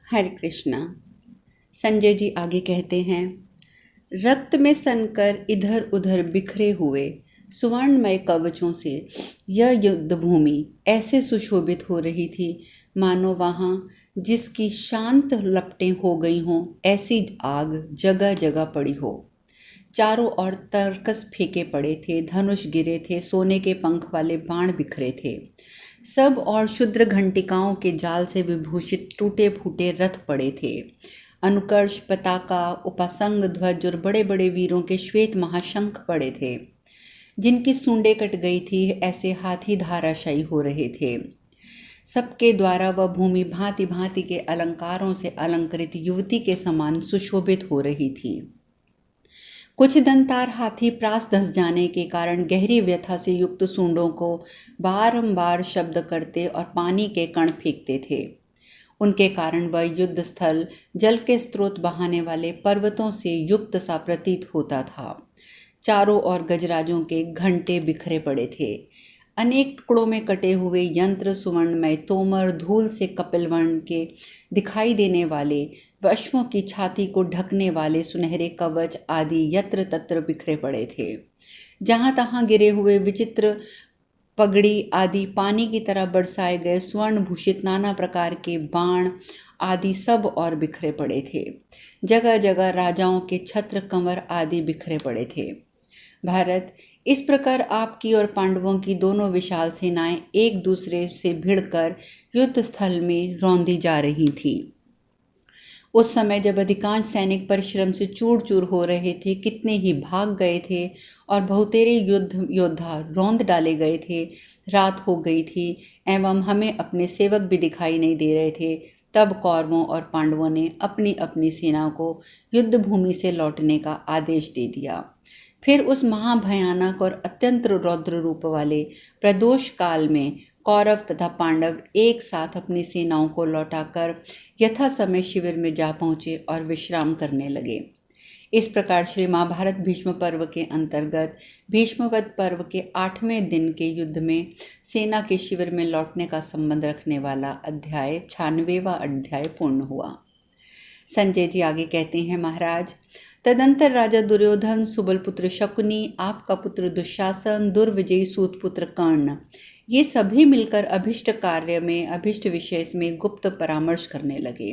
हरे कृष्णा। संजय जी आगे कहते हैं, रक्त में सनकर इधर उधर बिखरे हुए सुवर्णमय कवचों से यह युद्ध भूमि ऐसे सुशोभित हो रही थी मानो वहाँ जिसकी शांत लपटें हो गई हों ऐसी आग जगह जगह पड़ी हो। चारों ओर तरकस फेंके पड़े थे, धनुष गिरे थे, सोने के पंख वाले बाण बिखरे थे। सब और शुद्र घंटिकाओं के जाल से विभूषित टूटे फूटे रथ पड़े थे। अनुकर्ष पताका, उपासंग ध्वज और बड़े बड़े वीरों के श्वेत महाशंख पड़े थे। जिनकी सूंडें कट गई थी ऐसे हाथी धाराशायी हो रहे थे। सबके द्वारा वह भूमि भांति भांति के अलंकारों से अलंकृत युवती के समान सुशोभित हो रही थी। कुछ दंतार हाथी प्रास धस जाने के कारण गहरी व्यथा से युक्त सूंडों को बारंबार शब्द करते और पानी के कण फेंकते थे। उनके कारण वह युद्ध स्थल जल के स्रोत बहाने वाले पर्वतों से युक्त सा प्रतीत होता था। चारों ओर गजराजों के घंटे बिखरे पड़े थे। अनेक टुकड़ों में कटे हुए यंत्र, सुवर्णमय तोमर, धूल से कपिल वर्ण के दिखाई देने वाले अश्वों की छाती को ढकने वाले सुनहरे कवच आदि यत्र तत्र बिखरे पड़े थे। जहां तहां गिरे हुए विचित्र पगड़ी आदि, पानी की तरह बरसाए गए स्वर्ण भूषित नाना प्रकार के बाण आदि सब और बिखरे पड़े थे। जगह जगह राजाओं के छत्र, कंवर आदि बिखरे पड़े थे। भारत, इस प्रकार आपकी और पांडवों की दोनों विशाल सेनाएं एक दूसरे से भिड़कर युद्ध स्थल में रौंदी जा रही थी। उस समय जब अधिकांश सैनिक परिश्रम से चूर चूर हो रहे थे, कितने ही भाग गए थे और बहुतेरे योद्धा रौंद डाले गए थे, रात हो गई थी एवं हमें अपने सेवक भी दिखाई नहीं दे रहे थे, तब कौरवों और पांडवों ने अपनी अपनी सेना को युद्ध भूमि से लौटने का आदेश दे दिया। फिर उस महाभयानक और अत्यंत रौद्र रूप वाले प्रदोष काल में कौरव तथा पांडव एक साथ अपनी सेनाओं को लौटाकर यथा समय शिविर में जा पहुंचे और विश्राम करने लगे। इस प्रकार श्री महाभारत भीष्म पर्व के अंतर्गत भीष्मवध पर्व के 8वें दिन के युद्ध में सेना के शिविर में लौटने का संबंध रखने वाला अध्याय 96वां अध्याय पूर्ण हुआ। संजय जी आगे कहते हैं, महाराज, तदंतर राजा दुर्योधन, सुबल पुत्र शकुनी, आपका पुत्र दुशासन, दुर्विजयी सूत पुत्र कर्ण, ये सभी मिलकर अभिष्ट कार्य में, अभिष्ट विषय में गुप्त परामर्श करने लगे।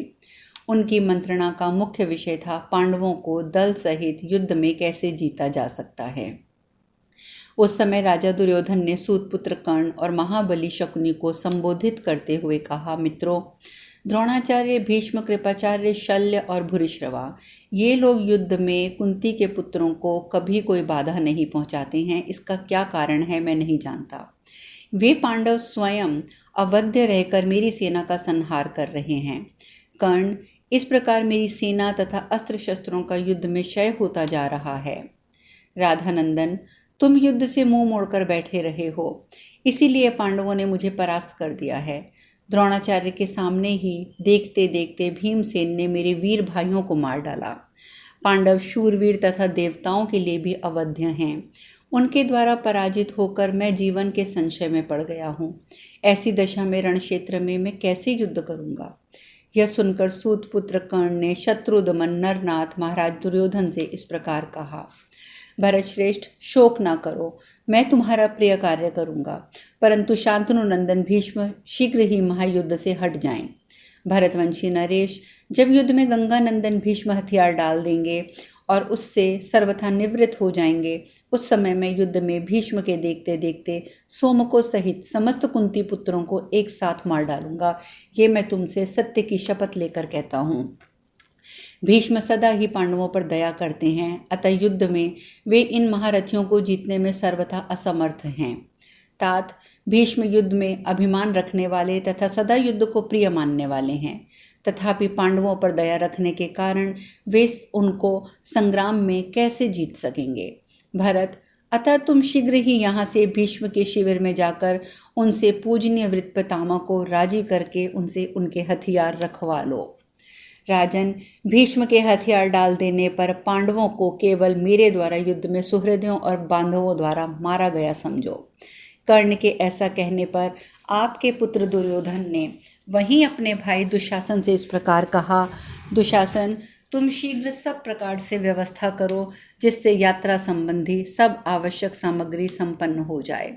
उनकी मंत्रणा का मुख्य विषय था पांडवों को दल सहित युद्ध में कैसे जीता जा सकता है। उस समय राजा दुर्योधन ने सूत पुत्र कर्ण और महाबली शकुनी को संबोधित करते हुए कहा, मित्रों, द्रोणाचार्य, भीष्म, कृपाचार्य, शल्य और भूरिश्रवा, ये लोग युद्ध में कुंती के पुत्रों को कभी कोई बाधा नहीं पहुंचाते हैं। इसका क्या कारण है मैं नहीं जानता। वे पांडव स्वयं अवध्य रहकर मेरी सेना का संहार कर रहे हैं। कर्ण, इस प्रकार मेरी सेना तथा अस्त्र शस्त्रों का युद्ध में क्षय होता जा रहा है। राधानंदन, तुम युद्ध से मुंह मोड़कर बैठे रहे हो, इसीलिए पांडवों ने मुझे परास्त कर दिया है। द्रोणाचार्य के सामने ही देखते देखते भीमसेन ने मेरे वीर भाइयों को मार डाला। पांडव शूरवीर तथा देवताओं के लिए भी अवध्य हैं। उनके द्वारा पराजित होकर मैं जीवन के संशय में पड़ गया हूँ। ऐसी दशा में रण क्षेत्र में मैं कैसे युद्ध करूँगा। यह सुनकर सूत पुत्र कर्ण ने शत्रुदमन नरनाथ महाराज दुर्योधन से इस प्रकार कहा, भरत श्रेष्ठ, शोक ना करो, मैं तुम्हारा प्रिय कार्य करूंगा, परंतु शांतनु नंदन भीष्म शीघ्र ही महायुद्ध से हट जाएं। भरतवंशी नरेश, जब युद्ध में गंगा नंदन भीष्म हथियार डाल देंगे और उससे सर्वथा निवृत्त हो जाएंगे, उस समय मैं युद्ध में भीष्म के देखते देखते सोमको सहित समस्त कुंती पुत्रों को एक साथ मार डालूंगा। ये मैं तुमसे सत्य की शपथ लेकर कहता हूँ। भीष्म सदा ही पांडवों पर दया करते हैं, अतः युद्ध में वे इन महारथियों को जीतने में सर्वथा असमर्थ हैं। तात, भीष्म युद्ध में अभिमान रखने वाले तथा सदा युद्ध को प्रिय मानने वाले हैं, तथापि पांडवों पर दया रखने के कारण वे उनको संग्राम में कैसे जीत सकेंगे। भरत, अतः तुम शीघ्र ही यहाँ से भीष्म के शिविर में जाकर उनसे पूजनीय वृत्त पितामह को राजी करके उनसे उनके हथियार रखवा लो। राजन, भीष्म के हथियार डाल देने पर पांडवों को केवल मेरे द्वारा युद्ध में सुहृदों और बांधवों द्वारा मारा गया समझो। कर्ण के ऐसा कहने पर आपके पुत्र दुर्योधन ने वहीं अपने भाई दुशासन से इस प्रकार कहा, दुशासन, तुम शीघ्र सब प्रकार से व्यवस्था करो जिससे यात्रा संबंधी सब आवश्यक सामग्री संपन्न हो जाए।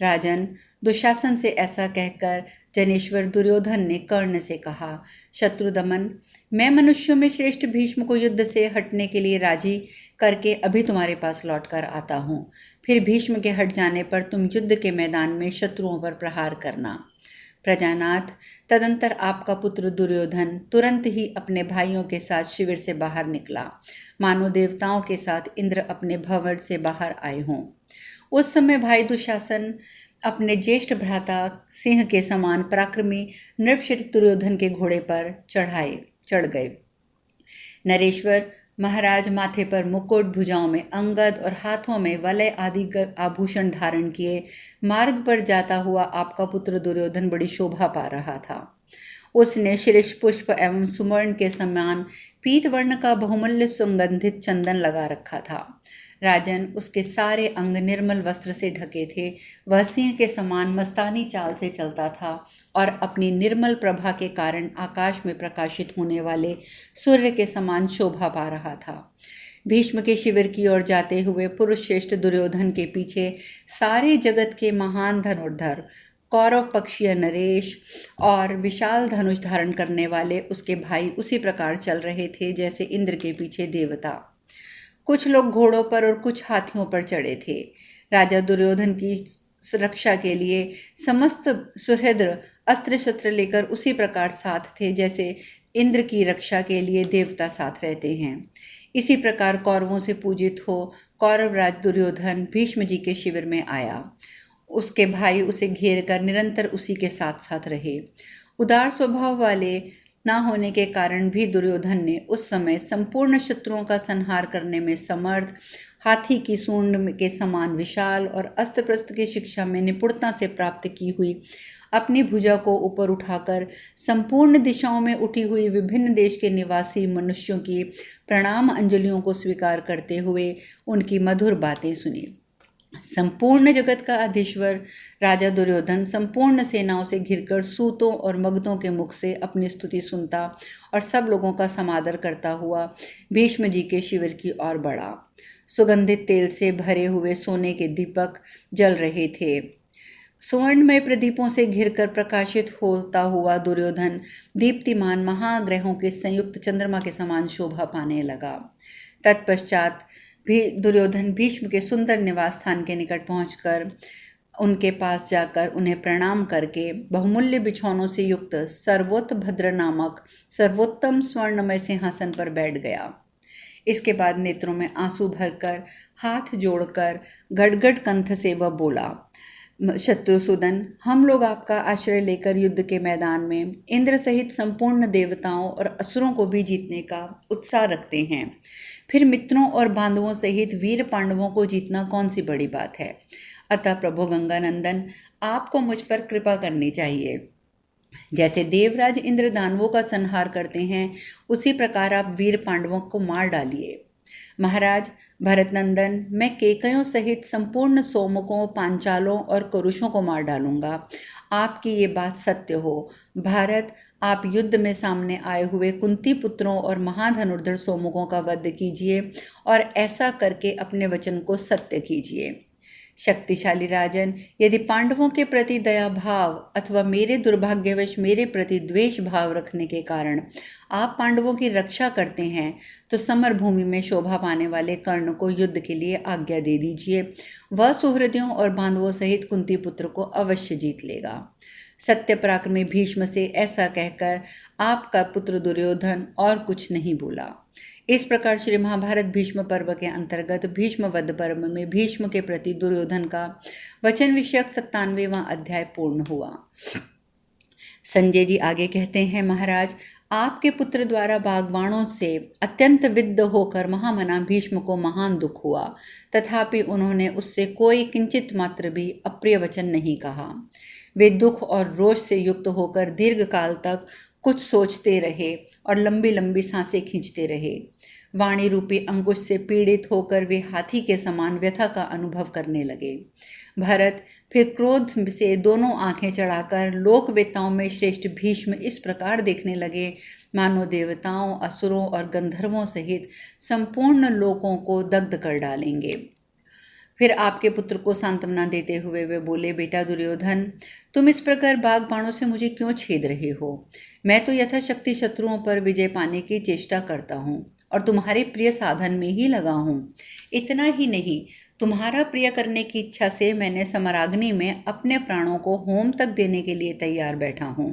राजन, दुशासन से ऐसा कहकर जनेश्वर दुर्योधन ने कर्ण से कहा, शत्रुदमन, मैं मनुष्यों में श्रेष्ठ भीष्म को युद्ध से हटने के लिए राजी करके अभी तुम्हारे पास लौट कर आता हूँ। फिर भीष्म के हट जाने पर तुम युद्ध के मैदान में शत्रुओं पर प्रहार करना। प्रजानाथ, तदंतर आपका पुत्र दुर्योधन तुरंत ही अपने भाइयों के साथ शिविर से बाहर निकला, मानो देवताओं के साथ इंद्र अपने भवन से बाहर आए हों। उस समय भाई दुशासन अपने ज्येष्ठ भ्राता सिंह के समान पराक्रमी नृपश्रेष्ठ दुर्योधन के घोड़े पर चढ़ गए। नरेश्वर महाराज माथे पर मुकुट, भुजाओं में अंगद और हाथों में वलय आदि आभूषण धारण किए मार्ग पर जाता हुआ आपका पुत्र दुर्योधन बड़ी शोभा पा रहा था। उसने शिरीष पुष्प एवं सुवर्ण के समान पीत वर्ण का बहुमूल्य सुगंधित चंदन लगा रखा था। राजन, उसके सारे अंग निर्मल वस्त्र से ढके थे। वह सिंह के समान मस्तानी चाल से चलता था और अपनी निर्मल प्रभा के कारण आकाश में प्रकाशित होने वाले सूर्य के समान शोभा पा रहा था। भीष्म के शिविर की ओर जाते हुए पुरुष श्रेष्ठ दुर्योधन के पीछे सारे जगत के महान धनुर्धर कौरव पक्षीय नरेश और विशाल धनुष धारण करने वाले उसके भाई उसी प्रकार चल रहे थे जैसे इंद्र के पीछे देवता। कुछ लोग घोड़ों पर और कुछ हाथियों पर चढ़े थे। राजा दुर्योधन की सुरक्षा के लिए समस्त सुहृद अस्त्र शस्त्र लेकर उसी प्रकार साथ थे जैसे इंद्र की रक्षा के लिए देवता साथ रहते हैं। इसी प्रकार कौरवों से पूजित हो कौरवराज दुर्योधन भीष्म जी के शिविर में आया। उसके भाई उसे घेर कर निरंतर उसी के साथ साथ रहे। उदार स्वभाव वाले ना होने के कारण भी दुर्योधन ने उस समय संपूर्ण शत्रुओं का संहार करने में समर्थ, हाथी की सूंड के समान विशाल और अस्त्र प्रस्त्र की शिक्षा में निपुणता से प्राप्त की हुई अपनी भुजा को ऊपर उठाकर संपूर्ण दिशाओं में उठी हुई विभिन्न देश के निवासी मनुष्यों की प्रणाम अंजलियों को स्वीकार करते हुए उनकी मधुर बातें सुनी। संपूर्ण जगत का अधीश्वर राजा दुर्योधन संपूर्ण सेनाओं से घिरकर सूतों और मगधों के मुख से अपनी स्तुति सुनता और सब लोगों का समादर करता हुआ भीष्म जी के शिविर की ओर बढ़ा। सुगंधित तेल से भरे हुए सोने के दीपक जल रहे थे। सुवर्णमय प्रदीपों से घिरकर प्रकाशित होता हुआ दुर्योधन दीप्तिमान महाग्रहों के संयुक्त चंद्रमा के समान शोभा पाने लगा। तत्पश्चात भी दुर्योधन भीष्म के सुंदर निवास स्थान के निकट पहुंचकर उनके पास जाकर उन्हें प्रणाम करके बहुमूल्य बिछौनों से युक्त सर्वोत्तभद्र नामक सर्वोत्तम स्वर्णमय सिंहासन पर बैठ गया। इसके बाद नेत्रों में आंसू भरकर हाथ जोड़कर गड़गड़ कंठ से वह बोला, शत्रुसूदन, हम लोग आपका आश्रय लेकर युद्ध के मैदान में इंद्र सहित संपूर्ण देवताओं और असुरों को भी जीतने का उत्साह रखते हैं। फिर मित्रों और बांधवों सहित वीर पांडवों को जीतना कौन सी बड़ी बात है। अतः प्रभु गंगानंदन, आपको मुझ पर कृपा करनी चाहिए। जैसे देवराज इंद्र दानवों का संहार करते हैं उसी प्रकार आप वीर पांडवों को मार डालिए। महाराज भरतनंदन, मैं केकयों सहित संपूर्ण सोमकों, पांचालों और कुरुषों को मार डालूंगा। आपकी ये बात सत्य हो। भारत, आप युद्ध में सामने आए हुए कुंती पुत्रों और महाधनुर्धर सोमकों का वध कीजिए और ऐसा करके अपने वचन को सत्य कीजिए। शक्तिशाली राजन, यदि पांडवों के प्रति दया भाव अथवा मेरे दुर्भाग्यवश मेरे प्रति द्वेष भाव रखने के कारण आप पांडवों की रक्षा करते हैं तो समर भूमि में शोभा पाने वाले कर्ण को युद्ध के लिए आज्ञा दे दीजिए। वह सुहृदयों और बांधवों सहित कुंती पुत्र को अवश्य जीत लेगा। सत्य पराक्रमी भीष्म से ऐसा कहकर आपका पुत्र दुर्योधन और कुछ नहीं बोला। इस प्रकार श्री महाभारत भीष्म पर्व के अंतर्गत भीष्म वध पर्व में भीष्म के प्रति दुर्योधन का वचन विषयक 97वां अध्याय पूर्ण हुआ। संजय जी आगे कहते हैं, महाराज, आपके पुत्र द्वारा बागवानों से अत्यंत विद्ध होकर महामना भीष्म को महान दुख हुआ, तथापि उन्होंने उससे कोई किंचित मात्र भी अप्रिय वचन नहीं कहा। वे दुख और रोष से युक्त होकर दीर्घ काल तक कुछ सोचते रहे और लंबी लंबी सांसें खींचते रहे। वाणी रूपी अंकुश से पीड़ित होकर वे हाथी के समान व्यथा का अनुभव करने लगे। भरत फिर क्रोध से दोनों आंखें चढ़ाकर लोकवेताओं में श्रेष्ठ भीष्म इस प्रकार देखने लगे मानो देवताओं, असुरों और गंधर्वों सहित संपूर्ण लोकों को दग्ध कर डालेंगे। फिर आपके पुत्र को सांत्वना देते हुए वे बोले, बेटा दुर्योधन, तुम इस प्रकार बाग बाणों से मुझे क्यों छेद रहे हो? मैं तो यथाशक्ति शत्रुओं पर विजय पाने की चेष्टा करता हूँ और तुम्हारे प्रिय साधन में ही लगा हूँ। इतना ही नहीं, तुम्हारा प्रिय करने की इच्छा से मैंने समराग्नि में अपने प्राणों को होम तक देने के लिए तैयार बैठा हूँ।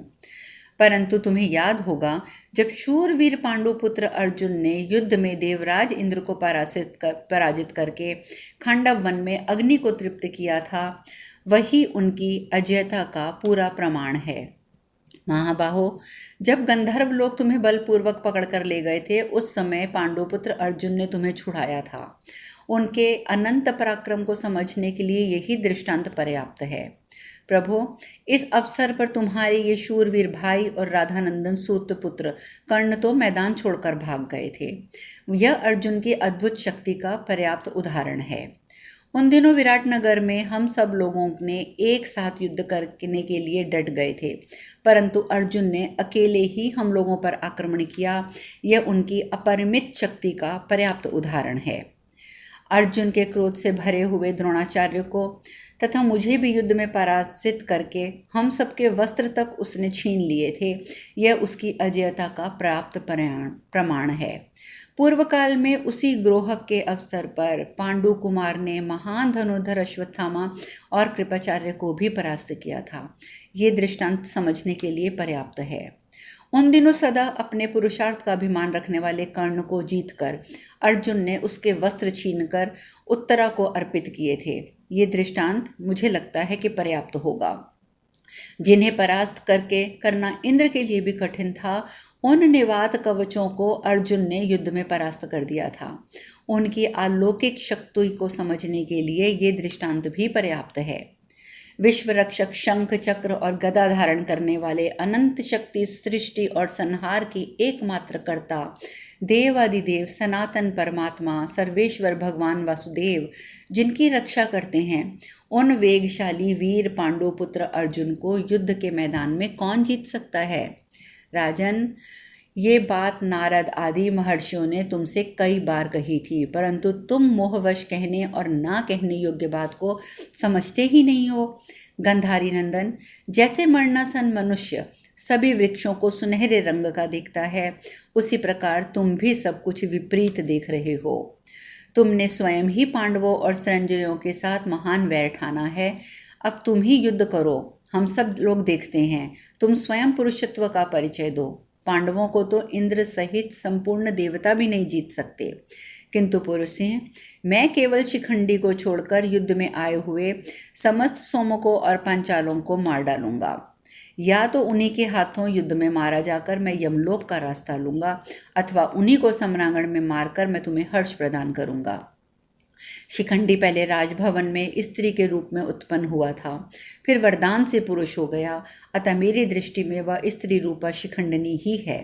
परंतु तुम्हें याद होगा, जब शूरवीर पांडुपुत्र अर्जुन ने युद्ध में देवराज इंद्र को पराजित करके खांडव वन में अग्नि को तृप्त किया था, वही उनकी अजयता का पूरा प्रमाण है। महाबाहो, जब गंधर्व लोग तुम्हें बलपूर्वक पकड़ कर ले गए थे, उस समय पांडुपुत्र अर्जुन ने तुम्हें छुड़ाया था। उनके अनंत पराक्रम को समझने के लिए यही दृष्टांत पर्याप्त है। प्रभु, इस अवसर पर तुम्हारे ये शूरवीर भाई और राधानंदन सूत पुत्र कर्ण तो मैदान छोड़कर भाग गए थे। यह अर्जुन की अद्भुत शक्ति का पर्याप्त उदाहरण है। उन दिनों विराटनगर में हम सब लोगों ने एक साथ युद्ध करने के लिए डट गए थे, परंतु अर्जुन ने अकेले ही हम लोगों पर आक्रमण किया। यह उनकी अपरिमित शक्ति का पर्याप्त उदाहरण है। अर्जुन के क्रोध से भरे हुए द्रोणाचार्य को तथा मुझे भी युद्ध में पराजित करके हम सबके वस्त्र तक उसने छीन लिए थे। यह उसकी अजयता का प्राप्त प्रमाण है। पूर्व काल में उसी ग्रोहक के अवसर पर पांडु कुमार ने महान धनुर्धर अश्वत्थामा और कृपाचार्य को भी परास्त किया था। ये दृष्टांत समझने के लिए पर्याप्त है। उन दिनों सदा अपने पुरुषार्थ का अभिमान रखने वाले कर्ण को जीतकर अर्जुन ने उसके वस्त्र छीनकर उत्तरा को अर्पित किए थे। ये दृष्टांत मुझे लगता है कि पर्याप्त होगा। जिन्हें परास्त करना इंद्र के लिए भी कठिन था, उन निवात कवचों को अर्जुन ने युद्ध में परास्त कर दिया था। उनकी अलौकिक शक्ति को समझने के लिए ये दृष्टांत भी पर्याप्त है। विश्व रक्षक शंख चक्र और गदा धारण करने वाले अनंत शक्ति सृष्टि और संहार की एकमात्र कर्ता देवादिदेव सनातन परमात्मा सर्वेश्वर भगवान वासुदेव जिनकी रक्षा करते हैं, उन वेगशाली वीर पांडुपुत्र अर्जुन को युद्ध के मैदान में कौन जीत सकता है? राजन, ये बात नारद आदि महर्षियों ने तुमसे कई बार कही थी, परंतु तुम मोहवश कहने और ना कहने योग्य बात को समझते ही नहीं हो। गंधारी नंदन, जैसे मरणासन मनुष्य सभी वृक्षों को सुनहरे रंग का दिखता है, उसी प्रकार तुम भी सब कुछ विपरीत देख रहे हो। तुमने स्वयं ही पांडवों और संजयों के साथ महान वैर ठाना है। अब तुम ही युद्ध करो, हम सब लोग देखते हैं। तुम स्वयं पुरुषत्व का परिचय दो। पांडवों को तो इंद्र सहित संपूर्ण देवता भी नहीं जीत सकते, किंतु पुरुष सिंह, मैं केवल शिखंडी को छोड़कर युद्ध में आए हुए समस्त सोमकों और पांचालों को मार डालूंगा। या तो उन्हीं के हाथों युद्ध में मारा जाकर मैं यमलोक का रास्ता लूंगा, अथवा उन्हीं को सम्रांगण में मारकर मैं तुम्हें हर्ष प्रदान करूंगा। शिखंडी पहले राजभवन में स्त्री के रूप में उत्पन्न हुआ था, फिर वरदान से पुरुष हो गया, अतः मेरी दृष्टि में वह स्त्री रूपा शिखंडनी ही है।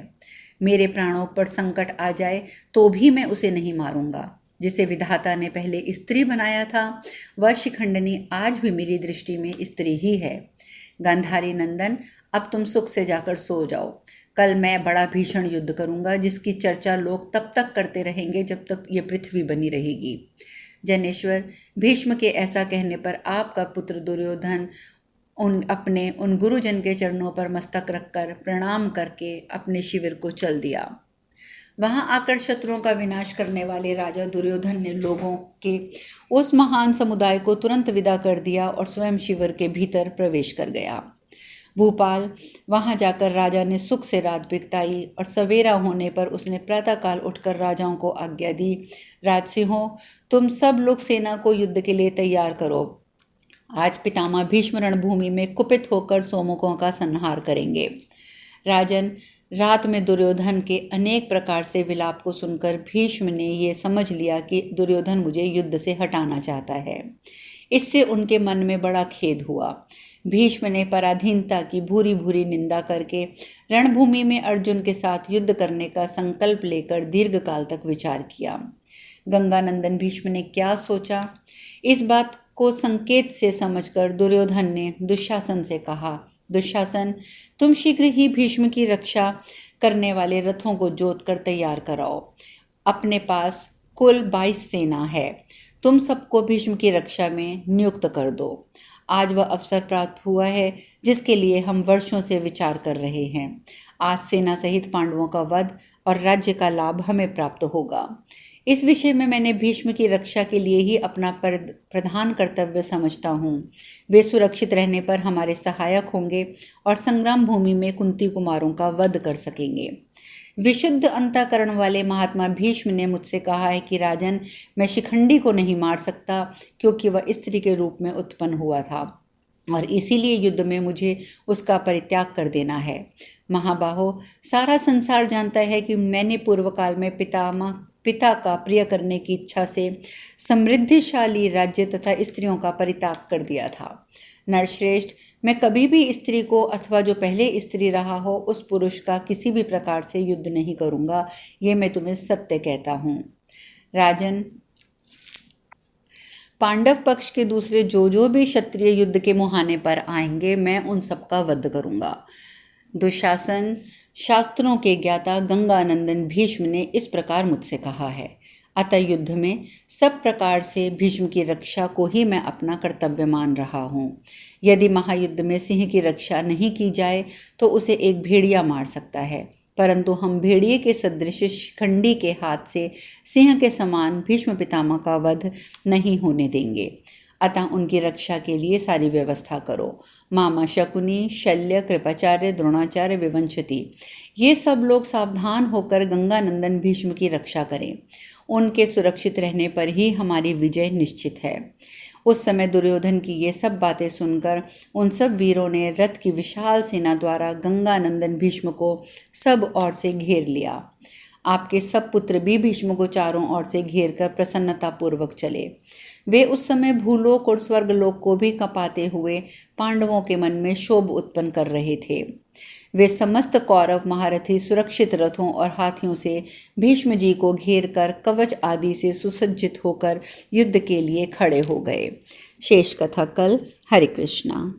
मेरे प्राणों पर संकट आ जाए तो भी मैं उसे नहीं मारूंगा। जिसे विधाता ने पहले स्त्री बनाया था, वह शिखंडनी आज भी मेरी दृष्टि में स्त्री ही है। गांधारी नंदन, अब तुम सुख से जाकर सो जाओ। कल मैं बड़ा भीषण युद्ध करूंगा, जिसकी चर्चा लोग तब तक करते रहेंगे जब तक ये पृथ्वी बनी रहेगी। जनेश्वर, भीष्म के ऐसा कहने पर आपका पुत्र दुर्योधन उन गुरुजन के चरणों पर मस्तक रखकर प्रणाम करके अपने शिविर को चल दिया। वहां आकर शत्रुओं का विनाश करने वाले राजा दुर्योधन ने लोगों के उस महान समुदाय को तुरंत विदा कर दिया और स्वयं शिविर के भीतर प्रवेश कर गया। भूपाल, वहां जाकर राजा ने सुख से रात बिताई और सवेरा होने पर उसने प्रातःकाल उठकर राजाओं को आज्ञा दी, राजसिंहों, तुम सब लोग सेना को युद्ध के लिए तैयार करो। आज पितामह भीष्म रणभूमि में कुपित होकर सोमकों का संहार करेंगे। राजन, रात में दुर्योधन के अनेक प्रकार से विलाप को सुनकर भीष्म ने यह समझ लिया कि दुर्योधन मुझे युद्ध से हटाना चाहता है। इससे उनके मन में बड़ा खेद हुआ। भीष्म ने पराधीनता की भूरी भूरी निंदा करके रणभूमि में अर्जुन के साथ युद्ध करने का संकल्प लेकर दीर्घकाल तक विचार किया। गंगानंदन भीष्म ने क्या सोचा, इस बात को संकेत से समझकर दुर्योधन ने दुशासन से कहा, दुशासन, तुम शीघ्र ही भीष्म की रक्षा करने वाले रथों को जोत कर तैयार कराओ। अपने पास कुल 22 सेना है, तुम सबको भीष्म की रक्षा में नियुक्त कर दो। आज वह अवसर प्राप्त हुआ है जिसके लिए हम वर्षों से विचार कर रहे हैं। आज सेना सहित पांडवों का वध और राज्य का लाभ हमें प्राप्त होगा। इस विषय में मैंने भीष्म की रक्षा के लिए ही अपना प्रधान कर्तव्य समझता हूँ। वे सुरक्षित रहने पर हमारे सहायक होंगे और संग्राम भूमि में कुंती कुमारों का वध कर सकेंगे। विशुद्ध अंतःकरण वाले महात्मा भीष्म ने मुझसे कहा है कि राजन, मैं शिखंडी को नहीं मार सकता क्योंकि वह स्त्री के रूप में उत्पन्न हुआ था और इसीलिए युद्ध में मुझे उसका परित्याग कर देना है। महाबाहो, सारा संसार जानता है कि मैंने पूर्व काल में पिता का प्रिय करने की इच्छा से समृद्धिशाली राज्य तथा स्त्रियों का परित्याग कर दिया था। नरश्रेष्ठ, मैं कभी भी स्त्री को अथवा जो पहले स्त्री रहा हो उस पुरुष का किसी भी प्रकार से युद्ध नहीं करूंगा, ये मैं तुम्हें सत्य कहता हूँ। राजन, पांडव पक्ष के दूसरे जो भी क्षत्रिय युद्ध के मुहाने पर आएंगे, मैं उन सबका वध करूंगा। दुशासन, शास्त्रों के ज्ञाता गंगानंदन भीष्म ने इस प्रकार मुझसे कहा है, अतः युद्ध में सब प्रकार से भीष्म की रक्षा को ही मैं अपना कर्तव्य मान रहा हूँ। यदि महायुद्ध में सिंह की रक्षा नहीं की जाए तो उसे एक भेड़िया मार सकता है, परंतु हम भेड़िए के सदृश शिखंडी के हाथ से सिंह के समान भीष्म पितामह का वध नहीं होने देंगे। अतः उनकी रक्षा के लिए सारी व्यवस्था करो। मामा शकुनी, शल्य, कृपाचार्य, द्रोणाचार्य, विवंशति, ये सब लोग सावधान होकर गंगानंदन भीष्म की रक्षा करें। उनके सुरक्षित रहने पर ही हमारी विजय निश्चित है। उस समय दुर्योधन की ये सब बातें सुनकर उन सब वीरों ने रथ की विशाल सेना द्वारा गंगानंदन भीष्म को सब ओर से घेर लिया। आपके सब पुत्र भी भीष्म को चारों ओर से घेर कर प्रसन्नतापूर्वक चले। वे उस समय भूलोक और स्वर्गलोक को भी कँपाते हुए पांडवों के मन में क्षोभ उत्पन्न कर रहे थे। वे समस्त कौरव महारथी सुरक्षित रथों और हाथियों से भीष्म जी को घेर कर कवच आदि से सुसज्जित होकर युद्ध के लिए खड़े हो गए। शेष कथा कल। हरे कृष्णा।